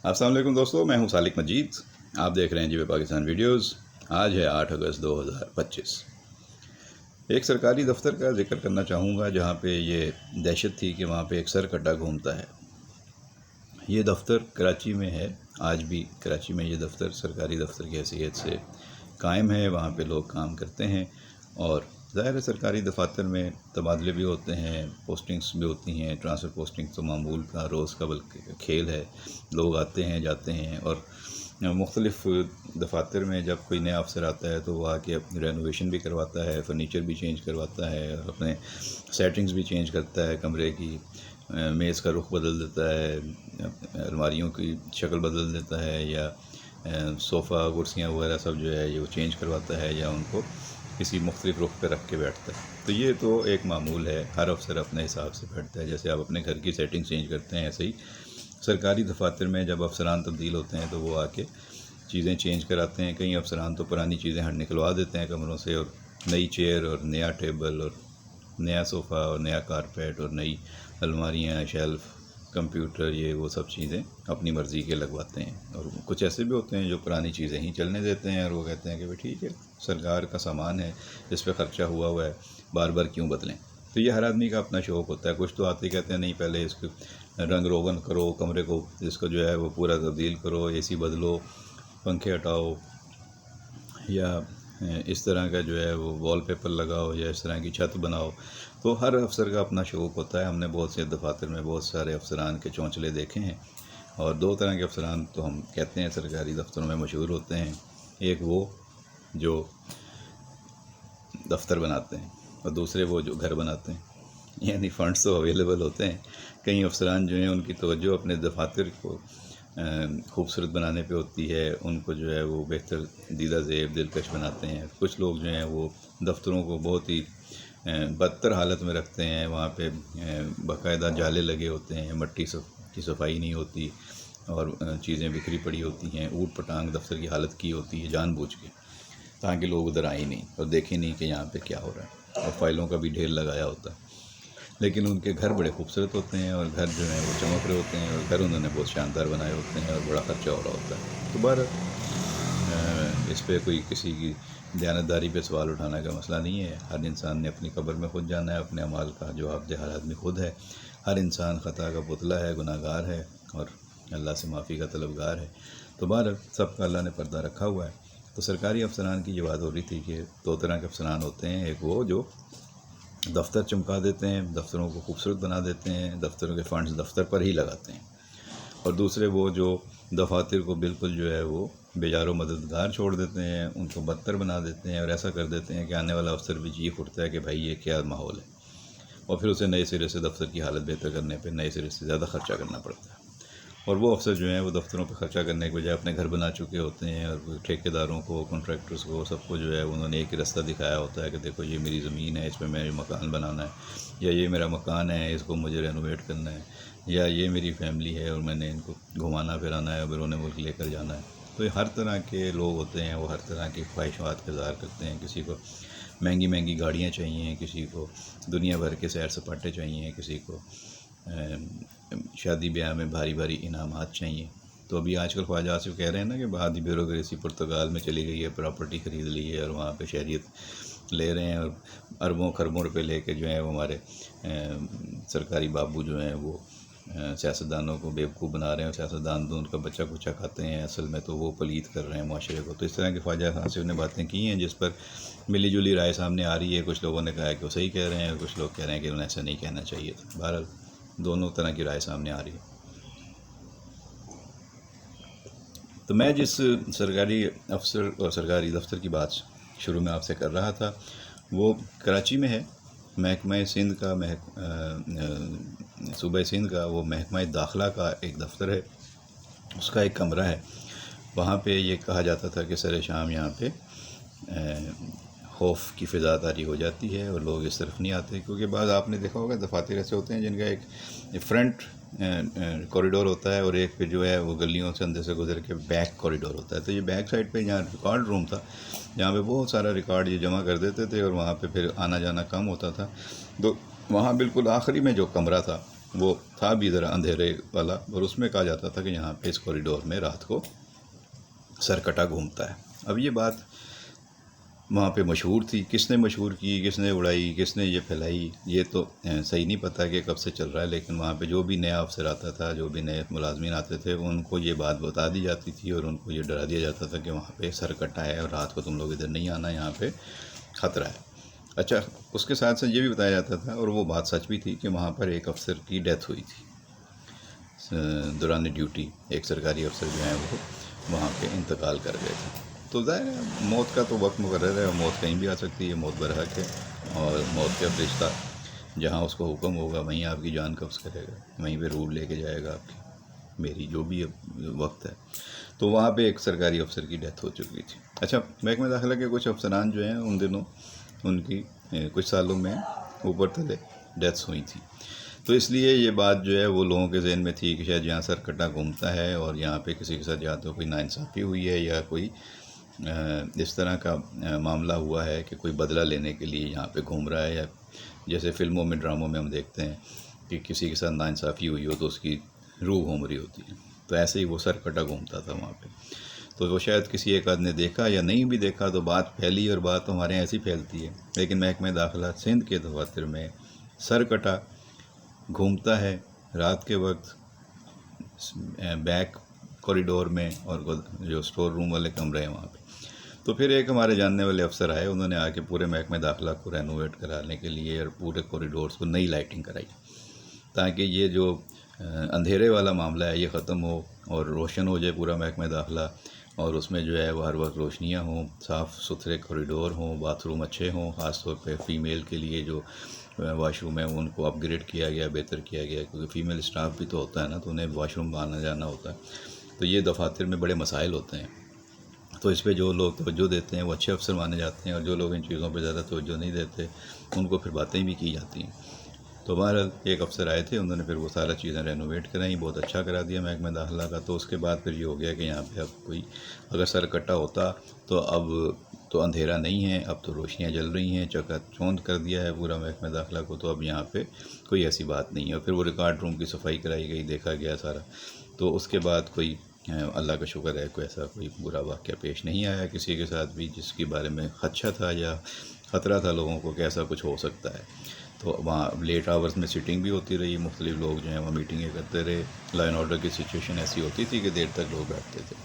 السلام علیکم دوستو، میں ہوں سالک مجید. آپ دیکھ رہے ہیں جی پاکستان ویڈیوز. آج ہے 8 اگست 2025. ایک سرکاری دفتر کا ذکر کرنا چاہوں گا جہاں پہ یہ دہشت تھی کہ وہاں پہ ایک سر کٹا گھومتا ہے. یہ دفتر کراچی میں ہے. آج بھی کراچی میں یہ دفتر سرکاری دفتر کی حیثیت سے قائم ہے. وہاں پہ لوگ کام کرتے ہیں اور ظاہر ہے سرکاری دفاتر میں تبادلے بھی ہوتے ہیں، پوسٹنگز بھی ہوتی ہیں. ٹرانسفر پوسٹنگ تو معمول کا روز کا بلکہ کھیل ہے. لوگ آتے ہیں جاتے ہیں اور مختلف دفاتر میں جب کوئی نیا افسر آتا ہے تو وہ آ کے اپنی رینوویشن بھی کرواتا ہے، فرنیچر بھی چینج کرواتا ہے اور اپنے سیٹنگز بھی چینج کرتا ہے. کمرے کی میز کا رخ بدل دیتا ہے، الماریوں کی شکل بدل دیتا ہے، یا صوفہ کرسیاں وغیرہ سب جو ہے یہ وہ چینج کرواتا ہے یا ان کو کسی مختلف رخ پہ رکھ کے بیٹھتا ہے. تو یہ تو ایک معمول ہے. ہر افسر اپنے حساب سے بیٹھتا ہے. جیسے آپ اپنے گھر کی سیٹنگ چینج کرتے ہیں ایسے ہی سرکاری دفاتر میں جب افسران تبدیل ہوتے ہیں تو وہ آ کے چیزیں چینج کراتے ہیں. کئی افسران تو پرانی چیزیں نکلوا دیتے ہیں کمروں سے اور نئی چیئر اور نیا ٹیبل اور نیا صوفہ اور نیا کارپیٹ اور نئی الماریاں، شیلف، کمپیوٹر، یہ وہ سب چیزیں اپنی مرضی کے لگواتے ہیں. اور کچھ ایسے بھی ہوتے ہیں جو پرانی چیزیں ہی چلنے دیتے ہیں اور وہ کہتے ہیں کہ بھئی ٹھیک ہے، سرکار کا سامان ہے، اس پہ خرچہ ہوا ہے، بار بار کیوں بدلیں. تو یہ ہر آدمی کا اپنا شوق ہوتا ہے. کچھ تو آتے کہتے ہیں نہیں پہلے اس کو رنگ روغن کرو، کمرے کو اس کو جو ہے وہ پورا تبدیل کرو، اے سی بدلو، پنکھے ہٹاؤ، یا اس طرح کا جو ہے وہ وال پیپر لگاؤ، یا اس طرح کی چھت بناؤ. تو ہر افسر کا اپنا شوق ہوتا ہے. ہم نے بہت سے دفاتر میں بہت سارے افسران کے چونچلے دیکھے ہیں اور دو طرح کے افسران تو ہم کہتے ہیں سرکاری دفتروں میں مشہور ہوتے ہیں. ایک وہ جو دفتر بناتے ہیں اور دوسرے وہ جو گھر بناتے ہیں. یعنی فنڈس تو اویلیبل ہوتے ہیں. کئی افسران جو ہیں ان کی توجہ اپنے دفاتر کو خوبصورت بنانے پہ ہوتی ہے، ان کو جو ہے وہ بہتر دیدہ زیب دلکش بناتے ہیں. کچھ لوگ جو ہیں وہ دفتروں کو بہت ہی بدتر حالت میں رکھتے ہیں. وہاں پہ باقاعدہ جالے لگے ہوتے ہیں، مٹی کی صفائی نہیں ہوتی اور چیزیں بکھری پڑی ہوتی ہیں. اوٹ پٹانگ دفتر کی حالت کی ہوتی ہے جان بوجھ کے، تاکہ لوگ ادھر آئیں نہیں اور دیکھیں نہیں کہ یہاں پہ کیا ہو رہا ہے. اور فائلوں کا بھی ڈھیر لگایا ہوتا ہے. لیکن ان کے گھر بڑے خوبصورت ہوتے ہیں اور گھر جو ہیں وہ چمک رہے ہوتے ہیں اور گھر انہوں نے بہت شاندار بنائے ہوتے ہیں اور بڑا خرچہ ہو رہا ہوتا ہے. تو اس پہ کوئی کسی کی دیانتداری پہ سوال اٹھانے کا مسئلہ نہیں ہے. ہر انسان نے اپنی قبر میں خود جانا ہے، اپنے اعمال کا جواب دہ ہر آدمی خود ہے. ہر انسان خطا کا پتلا ہے، گناہ گار ہے اور اللہ سے معافی کا طلبگار ہے. تو سب کا اللہ نے پردہ رکھا ہوا ہے. تو سرکاری افسران کی یہ بات ہو رہی تھی کہ دو طرح کے افسران ہوتے ہیں. ایک وہ جو دفتر چمکا دیتے ہیں، دفتروں کو خوبصورت بنا دیتے ہیں، دفتروں کے فنڈز دفتر پر ہی لگاتے ہیں. اور دوسرے وہ جو دفاتر کو بالکل جو ہے وہ بیجار و مددگار چھوڑ دیتے ہیں، ان کو بدتر بنا دیتے ہیں اور ایسا کر دیتے ہیں کہ آنے والا افسر بھی جی اٹھتا ہے کہ بھائی یہ کیا ماحول ہے، اور پھر اسے نئے سرے سے دفتر کی حالت بہتر کرنے پہ نئے سرے سے زیادہ خرچہ کرنا پڑتا ہے. اور وہ افسر جو ہیں وہ دفتروں پہ خرچہ کرنے کے بجائے اپنے گھر بنا چکے ہوتے ہیں اور ٹھیکیداروں کو، کانٹریکٹرز کو، سب کو جو ہے انہوں نے ایک ہی رستہ دکھایا ہوتا ہے کہ دیکھو یہ میری زمین ہے، اس پہ میں مکان بنانا ہے، یا یہ میرا مکان ہے، اس کو مجھے رینوویٹ کرنا ہے، یا یہ میری فیملی ہے اور میں نے ان کو گھمانا پھرانا ہے، بیرون ملک لے کر جانا ہے. تو یہ ہر طرح کے لوگ ہوتے ہیں، وہ ہر طرح کی خواہشات کا اظہار کرتے ہیں. کسی کو مہنگی مہنگی گاڑیاں چاہیے، کسی کو دنیا بھر کے سیر سپاٹے چاہیے، کسی کو شادی بیاہ میں بھاری بھاری انعامات چاہیے. تو ابھی آج کل خواجہ آصف کہہ رہے ہیں نا کہ بہادی بیوروکریسی پرتگال میں چلی گئی ہے، پراپرٹی خرید لی ہے اور وہاں پہ شہریت لے رہے ہیں اور اربوں خربوں روپے لے کے جو ہیں وہ ہمارے سرکاری بابو جو ہیں وہ سیاستدانوں کو بیوقوف بنا رہے ہیں. اور سیاستدان تو ان کا بچہ کچا کھاتے ہیں، اصل میں تو وہ پلید کر رہے ہیں معاشرے کو. تو اس طرح کے خواجہ آصف نے باتیں کی ہیں جس پر ملی جلی رائے سامنے آ رہی ہے. کچھ لوگوں نے کہا ہے کہ وہ صحیح کہہ رہے ہیں اور کچھ لوگ کہہ رہے ہیں کہ انہیں ایسا نہیں کہنا چاہیے تھا. بہرحال دونوں طرح کی رائے سامنے آ رہی ہے. تو میں جس سرکاری افسر اور سرکاری دفتر کی بات شروع میں آپ سے کر رہا تھا وہ کراچی میں ہے. محکمہ سندھ کا صوبہ سندھ کا وہ محکمہ داخلہ کا ایک دفتر ہے. اس کا ایک کمرہ ہے. وہاں پہ یہ کہا جاتا تھا کہ سر شام یہاں پہ خوف کی فضا طاری ہو جاتی ہے اور لوگ اس طرف نہیں آتے. کیونکہ بعض آپ نے دیکھا ہوگا دفاتر ایسے ہوتے ہیں جن کا ایک فرنٹ کوریڈور ہوتا ہے اور ایک پہ جو ہے وہ گلیوں سے اندر سے گزر کے بیک کوریڈور ہوتا ہے. تو یہ بیک سائڈ پہ جہاں ریکارڈ روم تھا، جہاں پہ بہت سارا ریکارڈ یہ جمع کر دیتے تھے اور وہاں پہ پھر آنا جانا کم ہوتا تھا. تو وہاں بالکل آخری میں جو کمرہ تھا وہ تھا بھی ذرا اندھیرے والا، اور اس میں کہا جاتا تھا کہ یہاں پہ اس کوریڈور میں رات کو سرکٹا گھومتا ہے۔ اب یہ بات وہاں پہ مشہور تھی، کس نے مشہور کی، کس نے اڑائی، کس نے یہ پھیلائی، یہ تو صحیح نہیں پتہ کہ کب سے چل رہا ہے، لیکن وہاں پہ جو بھی نیا افسر آتا تھا، جو بھی نئے ملازمین آتے تھے، ان کو یہ بات بتا دی جاتی تھی اور ان کو یہ ڈرا دیا جاتا تھا کہ وہاں پہ سرکٹا ہے اور رات کو تم لوگ ادھر نہیں آنا، یہاں پہ خطرہ ہے۔ اچھا، اس کے ساتھ ساتھ یہ بھی بتایا جاتا تھا، اور وہ بات سچ بھی تھی، کہ وہاں پر ایک افسر کی ڈیتھ ہوئی تھی دوران ڈیوٹی، ایک سرکاری افسر جو ہیں وہ وہاں پہ انتقال کر گئے تھے۔ تو ظاہر ہے موت کا تو وقت مقرر ہے، اور موت کہیں بھی آ سکتی ہے، موت برحق ہے، اور موت کا فرشتہ جہاں اس کو حکم ہوگا وہیں آپ کی جان قبض کرے گا، وہیں پہ روح لے کے جائے گا آپ کی، میری جو بھی وقت ہے۔ تو وہاں پہ ایک سرکاری افسر کی ڈیتھ ہو چکی تھی۔ اچھا، محکمہ داخلہ کے کچھ افسران جو ہیں ان دنوں ان کی کچھ سالوں میں اوپر تلے ڈیتھس ہوئی تھیں، تو اس لیے یہ بات جو ہے وہ لوگوں کے ذہن میں تھی کہ شاید یہاں سرکٹا گھومتا ہے اور یہاں پہ کسی کے ساتھ یا تو کوئی ناانصافی ہوئی ہے، یا کوئی اس طرح کا معاملہ ہوا ہے کہ کوئی بدلہ لینے کے لیے یہاں پہ گھوم رہا ہے، یا جیسے فلموں میں، ڈراموں میں ہم دیکھتے ہیں کہ کسی کے ساتھ ناانصافی ہوئی ہو تو اس کی روح گھوم رہی ہوتی ہے، تو ایسے ہی وہ سرکٹا گھومتا تھا وہاں پہ۔ تو وہ شاید کسی ایک آدھ نے دیکھا یا نہیں بھی دیکھا، تو بات پھیلی، اور بات تو ہمارے یہاں ایسی پھیلتی ہے، لیکن محکمہ داخلہ سندھ کے دفاتر میں سرکٹا گھومتا ہے رات کے وقت بیک کوریڈور میں، اور جو سٹور روم والے کمرے ہیں وہاں پہ۔ تو پھر ایک ہمارے جاننے والے افسر آئے، انہوں نے آ کے پورے محکمہ داخلہ کو رینوویٹ کرانے کے لیے اور پورے کوریڈورس کو نئی لائٹنگ کرائی، تاکہ یہ جو اندھیرے والا معاملہ ہے یہ ختم ہو اور روشن ہو جائے پورا محکمہ داخلہ، اور اس میں جو ہے وہ ہر وقت روشنیاں ہوں، صاف ستھرے کوریڈور ہوں، باتھ روم اچھے ہوں، خاص طور پہ فیمیل کے لیے جو واش روم ہے ان کو اپ گریڈ کیا گیا، بہتر کیا گیا، کیونکہ فیمیل اسٹاف بھی تو ہوتا ہے نا، تو انہیں واش روم آنا جانا ہوتا ہے، تو یہ دفاتر میں بڑے مسائل ہوتے ہیں، تو اس پہ جو لوگ توجہ دیتے ہیں وہ اچھے افسر مانے جاتے ہیں، اور جو لوگ ان چیزوں پہ زیادہ توجہ نہیں دیتے ان کو پھر باتیں بھی کی جاتی ہیں۔ تو بہرحال ایک افسر آئے تھے، انہوں نے پھر وہ سارا چیزیں رینوویٹ کرائیں، بہت اچھا کرا دیا محکمہ داخلہ کا۔ تو اس کے بعد پھر یہ ہو گیا کہ یہاں پہ اب کوئی اگر سرکٹا ہوتا تو اب تو اندھیرا نہیں ہے، اب تو روشنیاں جل رہی ہیں، چکا چوند کر دیا ہے پورا محکمہ داخلہ کو، تو اب یہاں پہ کوئی ایسی بات نہیں ہے۔ اور پھر وہ ریکارڈ روم کی صفائی کرائی گئی، دیکھا گیا سارا، تو اس کے بعد کوئی اللہ کا شکر ہے کوئی ایسا کوئی برا واقعہ پیش نہیں آیا کسی کے ساتھ بھی جس کے بارے میں خدشہ تھا یا خطرہ تھا لوگوں کو کہ ایسا کچھ ہو سکتا ہے۔ تو وہاں لیٹ آورز میں سٹنگ بھی ہوتی رہی، مختلف لوگ جو ہیں وہاں میٹنگیں کرتے رہے، لا اینڈ آرڈر کی سچویشن ایسی ہوتی تھی کہ دیر تک لوگ بیٹھتے تھے۔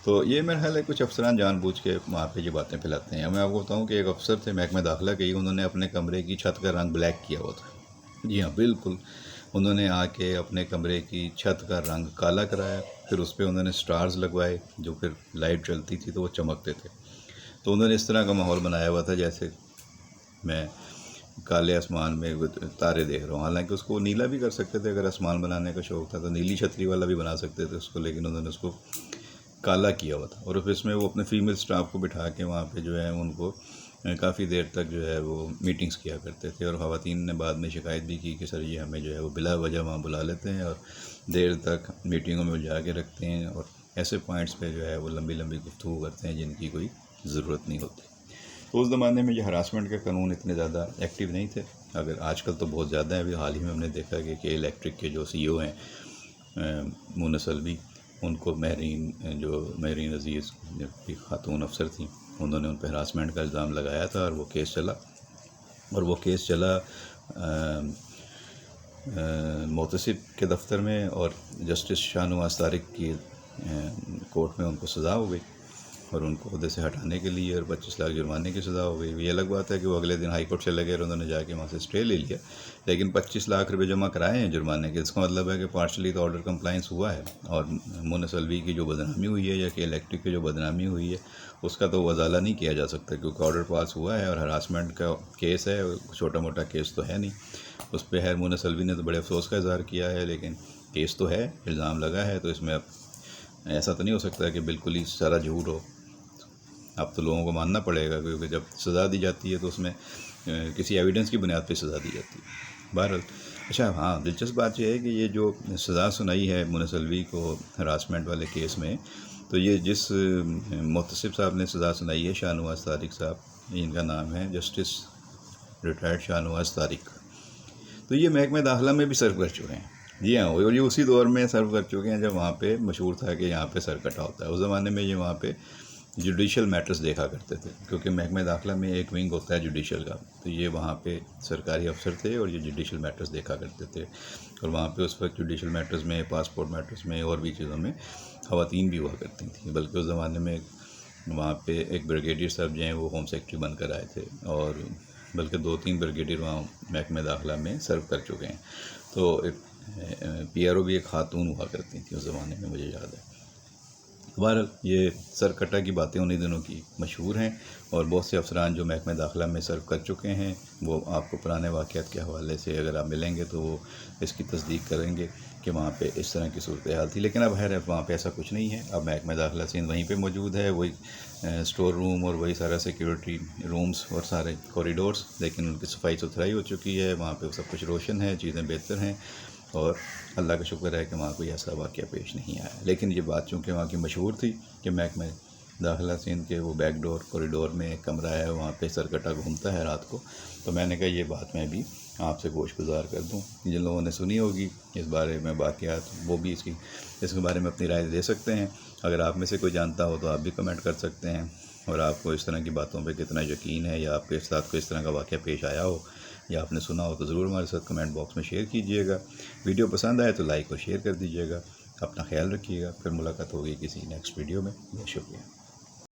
تو یہ میرا خیال ہے کچھ افسران جان بوجھ کے وہاں پہ یہ باتیں پھیلاتے ہیں۔ میں آپ کو بتاؤں کہ ایک افسر تھے محکمہ داخلہ کے ہی، انہوں نے اپنے کمرے کی چھت کا رنگ بلیک کیا ہوا تھا، جی ہاں بالکل، انہوں نے آ کے اپنے کمرے کی چھت کا رنگ کالا کرایا، پھر اس پہ انہوں نے سٹارز لگوائے جو پھر لائٹ چلتی تھی تو وہ چمکتے تھے، تو انہوں نے اس طرح کا ماحول بنایا ہوا تھا جیسے میں کالے آسمان میں تارے دیکھ رہا ہوں، حالانکہ اس کو نیلا بھی کر سکتے تھے، اگر آسمان بنانے کا شوق تھا تو نیلی چھتری والا بھی بنا سکتے تھے اس کو، لیکن انہوں نے اس کو کالا کیا ہوا تھا۔ اور پھر اس میں وہ اپنے فیمیل سٹاف کو بٹھا کے وہاں پہ جو ہے ان کو کافی دیر تک جو ہے وہ میٹنگز کیا کرتے تھے، اور خواتین نے بعد میں شکایت بھی کی کہ سر یہ ہمیں جو ہے وہ بلا وجہ وہاں بلا لیتے ہیں اور دیر تک میٹنگوں میں اجا کے رکھتے ہیں، اور ایسے پوائنٹس پہ جو ہے وہ لمبی لمبی گفتگو کرتے ہیں جن کی کوئی ضرورت نہیں ہوتی۔ تو اس زمانے میں یہ ہراسمنٹ کے قانون اتنے زیادہ ایکٹیو نہیں تھے، اگر آج کل تو بہت زیادہ ہے۔ ابھی حال ہی میں ہم نے دیکھا کہ الیکٹرک کے جو سی او ہیں مونس الوی، ان کو مہرین عزیز کی خاتون افسر تھیں، انہوں نے ان پہ ہراسمنٹ کا الزام لگایا تھا، اور وہ کیس چلا محتسب کے دفتر میں، اور جسٹس شاہ نواز طارق کی کورٹ میں ان کو سزا ہو گئی، اور ان کو عہدے سے ہٹانے کے لیے اور 25 لاکھ جرمانے کی سزا ہو گئی۔ یہ الگ بات ہے کہ وہ اگلے دن ہائی کورٹ چلے گئے اور انہوں نے جا کے وہاں سے اسٹے لے لیا، لیکن 25 لاکھ روپے جمع کرائے ہیں جرمانے کے، اس کا مطلب ہے کہ پارشلی تو آرڈر کمپلائنس ہوا ہے، اور مونس الوی کی جو بدنامی ہوئی ہے یا کہ الیکٹرک کی جو بدنامی ہوئی ہے اس کا تو ازالہ نہیں کیا جا سکتا، کیونکہ آرڈر پاس ہوا ہے اور ہراسمنٹ کا کیس ہے، چھوٹا موٹا کیس تو ہے نہیں اس پہ۔ خیر مونس الوی نے تو بڑے افسوس کا اظہار کیا ہے، لیکن کیس تو ہے، الزام لگا ہے، تو اس میں اب ایسا تو نہیں ہو سکتا کہ بالکل ہی سارا جھوٹ ہو، اب تو لوگوں کو ماننا پڑے گا، کیونکہ جب سزا دی جاتی ہے تو اس میں کسی ایویڈنس کی بنیاد پہ سزا دی جاتی ہے۔ بہرحال اچھا ہاں، دلچسپ بات یہ ہے کہ یہ جو سزا سنائی ہے مونس الوی کو ہراسمنٹ والے کیس میں، تو یہ جس محتسب صاحب نے سزا سنائی ہے شاہ نواز طارق صاحب، ان کا نام ہے جسٹس ریٹائرڈ شاہ نواز طارق۔ تو یہ محکمہ داخلہ میں بھی سرو کر چکے ہیں. جی ہاں، اور یہ اسی دور میں سرو کر چکے ہیں جب وہاں پہ مشہور تھا کہ یہاں پہ سر کٹا ہوتا ہے. اس زمانے میں یہ وہاں پہ جوڈیشل میٹرز دیکھا کرتے تھے، کیونکہ محکمہ داخلہ میں ایک ونگ ہوتا ہے جوڈیشل کا، تو یہ وہاں پہ سرکاری افسر تھے اور یہ جوڈیشل میٹرز دیکھا کرتے تھے. اور وہاں پہ اس وقت جوڈیشل میٹرز میں، پاسپورٹ میٹرز میں اور بھی چیزوں میں خواتین بھی ہوا کرتی تھیں. بلکہ اس زمانے میں وہاں پہ ایک بریگیڈیئر صاحب جو ہیں وہ ہوم سیکرٹری بن کر آئے تھے، اور بلکہ 2-3 بریگیڈیئر وہاں محکمہ داخلہ میں سرو کر چکے ہیں. تو پی آر او بھی ایک خاتون ہوا کرتی تھیں اس زمانے میں، مجھے یاد ہے. بہرحال یہ سر کٹا کی باتیں انہی دنوں کی مشہور ہیں، اور بہت سے افسران جو محکمہ داخلہ میں سرو کر چکے ہیں وہ آپ کو پرانے واقعات کے حوالے سے اگر آپ ملیں گے تو وہ اس کی تصدیق کریں گے کہ وہاں پہ اس طرح کی صورتحال تھی. لیکن اب خیر وہاں پہ ایسا کچھ نہیں ہے. اب محکمہ داخلہ سندھ وہیں پہ موجود ہے، وہی اسٹور روم اور وہی سارا سیکیورٹی رومز اور سارے کوریڈورس، لیکن ان کی صفائی ستھرائی ہو چکی ہے. وہاں پہ سب کچھ روشن ہے، چیزیں بہتر ہیں، اور اللہ کا شکر ہے کہ وہاں کوئی ایسا واقعہ پیش نہیں آیا. لیکن یہ بات چونکہ وہاں کی مشہور تھی کہ محکمہ داخلہ سندھ کے وہ بیک ڈور کوریڈور میں ایک کمرہ ہے، وہاں پہ سرکٹا گھومتا ہے رات کو، تو میں نے کہا یہ بات میں بھی آپ سے گوش گزار کر دوں. جن لوگوں نے سنی ہوگی اس بارے میں واقعات، وہ بھی اس کے بارے میں اپنی رائے دے سکتے ہیں. اگر آپ میں سے کوئی جانتا ہو تو آپ بھی کمنٹ کر سکتے ہیں. اور آپ کو اس طرح کی باتوں پہ کتنا یقین ہے، یا آپ کے ساتھ کوئی اس طرح کا واقعہ پیش آیا ہو یا آپ نے سنا ہو، تو ضرور ہمارے ساتھ کمنٹ باکس میں شیئر کیجئے گا. ویڈیو پسند آئے تو لائک اور شیئر کر دیجئے گا. اپنا خیال رکھیے گا. پھر ملاقات ہوگی کسی نیکسٹ ویڈیو میں. بہت شکریہ.